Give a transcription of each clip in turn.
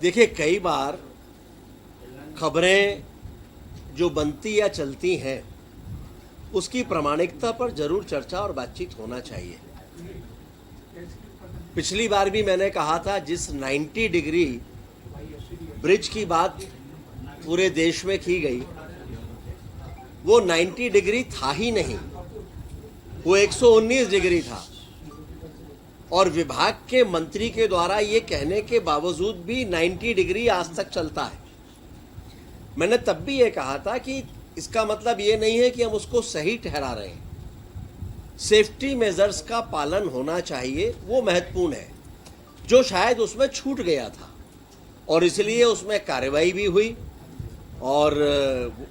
देखिए, कई बार खबरें जो बनती या चलती हैं उसकी प्रामाणिकता पर जरूर चर्चा और बातचीत होना चाहिए। पिछली बार भी मैंने कहा था, जिस 90 डिग्री ब्रिज की बात पूरे देश में की गई, वो 90 डिग्री था ही नहीं, वो 119 डिग्री था। और विभाग के मंत्री के द्वारा ये कहने के बावजूद भी 90 डिग्री आज तक चलता है। मैंने तब भी ये कहा था कि इसका मतलब ये नहीं है कि हम उसको सही ठहरा रहे हैं। सेफ्टी मेजर्स का पालन होना चाहिए, वो महत्वपूर्ण है, जो शायद उसमें छूट गया था और इसलिए उसमें कार्रवाई भी हुई और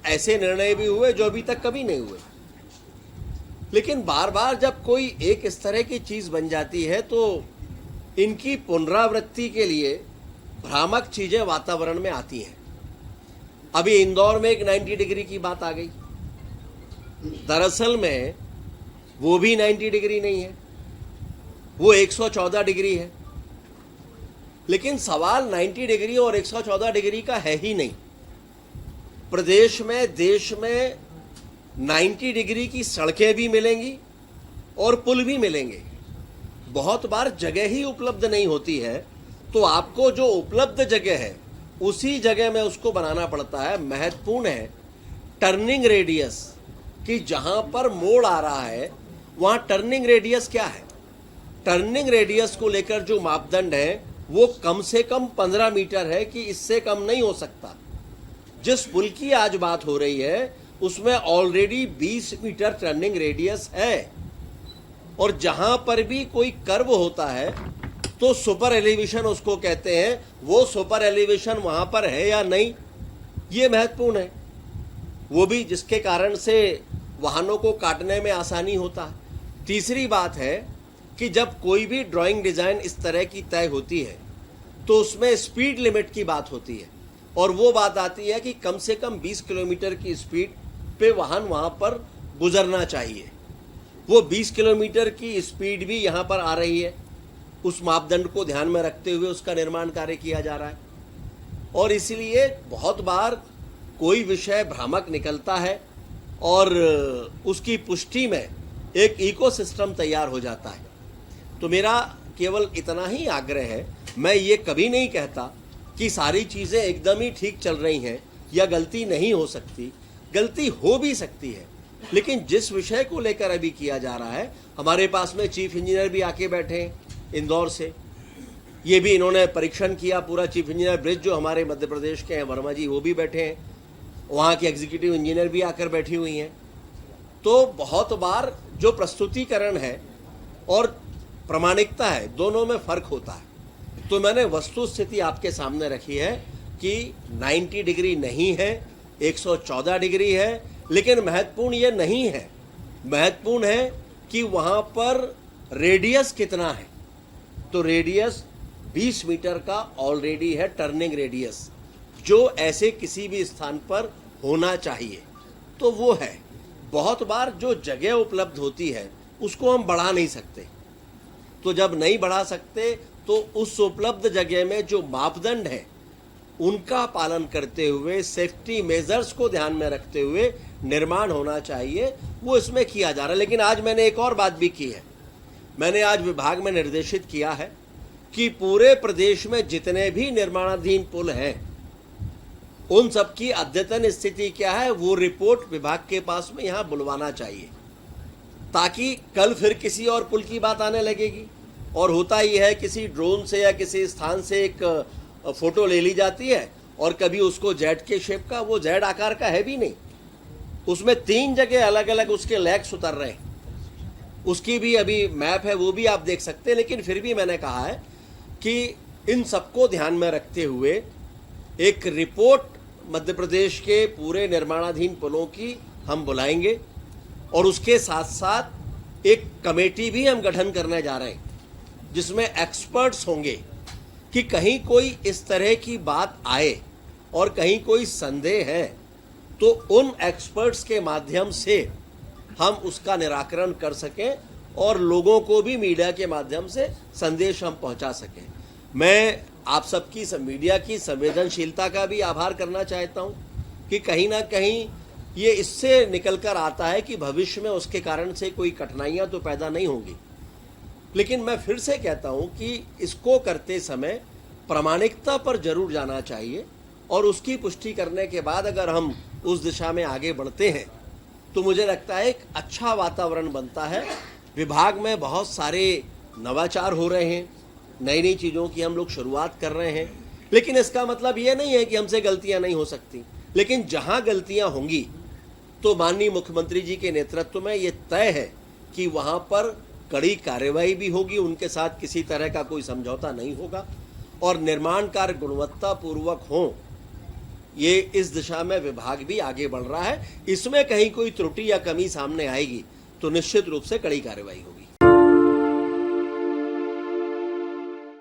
ऐसे निर्णय भी हुए जो अभी तक कभी नहीं हुए। लेकिन बार बार जब कोई एक इस तरह की चीज बन जाती है तो इनकी पुनरावृत्ति के लिए भ्रामक चीजें वातावरण में आती हैं। अभी इंदौर में एक 90 डिग्री की बात आ गई। दरअसल में वो भी 90 डिग्री नहीं है, वो 114 डिग्री है। लेकिन सवाल 90 डिग्री और 114 डिग्री का है ही नहीं। प्रदेश में, देश में 90 डिग्री की सड़कें भी मिलेंगी और पुल भी मिलेंगे। बहुत बार जगह ही उपलब्ध नहीं होती है, तो आपको जो उपलब्ध जगह है उसी जगह में उसको बनाना पड़ता है। महत्वपूर्ण है टर्निंग रेडियस, कि जहां पर मोड़ आ रहा है वहां टर्निंग रेडियस क्या है। टर्निंग रेडियस को लेकर जो मापदंड है वो कम से कम 15 मीटर है, कि इससे कम नहीं हो सकता। जिस पुल की आज बात हो रही है उसमें ऑलरेडी 20 मीटर टर्निंग रेडियस है। और जहां पर भी कोई कर्व होता है तो सुपर एलिवेशन उसको कहते हैं, वो सुपर एलिवेशन वहां पर है या नहीं, ये महत्वपूर्ण है। वो भी जिसके कारण से वाहनों को काटने में आसानी होता है। तीसरी बात है कि जब कोई भी ड्राइंग डिजाइन इस तरह की तय होती है तो उसमें स्पीड लिमिट की बात होती है, और वो बात आती है कि कम से कम 20 किलोमीटर की स्पीड पे वाहन वहां पर गुजरना चाहिए। वो 20 किलोमीटर की स्पीड भी यहां पर आ रही है। उस मापदंड को ध्यान में रखते हुए उसका निर्माण कार्य किया जा रहा है। और इसलिए बहुत बार कोई विषय भ्रामक निकलता है और उसकी पुष्टि में एक इकोसिस्टम तैयार हो जाता है। तो मेरा केवल इतना ही आग्रह है, मैं ये कभी नहीं कहता कि सारी चीजें एकदम ही ठीक चल रही हैं या गलती नहीं हो सकती। गलती हो भी सकती है, लेकिन जिस विषय को लेकर अभी किया जा रहा है, हमारे पास में चीफ इंजीनियर भी आके बैठे हैं इंदौर से। ये भी इन्होंने परीक्षण किया पूरा। चीफ इंजीनियर ब्रिज जो हमारे मध्य प्रदेश के हैं, वर्मा जी, वो भी बैठे हैं। वहाँ की एग्जीक्यूटिव इंजीनियर भी आकर बैठी हुई हैं। तो बहुत बार जो प्रस्तुतिकरण है और प्रामाणिकता है, दोनों में फर्क होता है। तो मैंने वस्तु स्थिति आपके सामने रखी है कि 90 डिग्री नहीं है, 114 डिग्री है। लेकिन महत्वपूर्ण ये नहीं है, महत्वपूर्ण है कि वहां पर रेडियस कितना है। तो रेडियस 20 मीटर का ऑलरेडी है, टर्निंग रेडियस, जो ऐसे किसी भी स्थान पर होना चाहिए, तो वो है। बहुत बार जो जगह उपलब्ध होती है उसको हम बढ़ा नहीं सकते। तो जब नहीं बढ़ा सकते तो उस उपलब्ध जगह में जो मापदंड है उनका पालन करते हुए, सेफ्टी मेजर्स को ध्यान में रखते हुए निर्माण होना चाहिए, वो इसमें किया जा रहा है। लेकिन आज मैंने एक और बात भी की है। मैंने आज विभाग में निर्देशित किया है कि पूरे प्रदेश में जितने भी निर्माणाधीन पुल हैं उन सब की अद्यतन स्थिति क्या है वो रिपोर्ट विभाग के पास में यहां बुलवाना चाहिए, ताकि कल फिर किसी और पुल की बात आने लगेगी। और होता ही है, किसी ड्रोन से या किसी स्थान से एक फोटो ले ली जाती है और कभी उसको जेड के शेप का, वो जेड आकार का है भी नहीं, उसमें 3 जगह अलग अलग उसके लेग्स उतर रहे हैं। उसकी भी अभी मैप है, वो भी आप देख सकते हैं। लेकिन फिर भी मैंने कहा है कि इन सबको ध्यान में रखते हुए एक रिपोर्ट मध्य प्रदेश के पूरे निर्माणाधीन पुलों की हम बुलाएंगे, और उसके साथ साथ एक कमेटी भी हम गठन करने जा रहे हैं जिसमें एक्सपर्ट्स होंगे, कि कहीं कोई इस तरह की बात आए और कहीं कोई संदेह है तो उन एक्सपर्ट्स के माध्यम से हम उसका निराकरण कर सकें और लोगों को भी मीडिया के माध्यम से संदेश हम पहुंचा सकें। मैं आप सबकी मीडिया की संवेदनशीलता का भी आभार करना चाहता हूं कि कहीं ना कहीं ये इससे निकल कर आता है कि भविष्य में उसके कारण से कोई कठिनाइयां तो पैदा नहीं होंगी। लेकिन मैं फिर से कहता हूं कि इसको करते समय प्रामाणिकता पर जरूर जाना चाहिए और उसकी पुष्टि करने के बाद अगर हम उस दिशा में आगे बढ़ते हैं तो मुझे लगता है एक अच्छा वातावरण बनता है। विभाग में बहुत सारे नवाचार हो रहे हैं, नई नई चीज़ों की हम लोग शुरुआत कर रहे हैं, लेकिन इसका मतलब ये नहीं है कि हमसे गलतियां नहीं हो सकती। लेकिन जहां गलतियां होंगी तो माननीय मुख्यमंत्री जी के नेतृत्व में ये तय है कि वहां पर कड़ी कार्रवाई भी होगी, उनके साथ किसी तरह का कोई समझौता नहीं होगा और निर्माण कार्य गुणवत्ता पूर्वक हो, ये इस दिशा में विभाग भी आगे बढ़ रहा है। इसमें कहीं कोई त्रुटि या कमी सामने आएगी तो निश्चित रूप से कड़ी कार्रवाई होगी।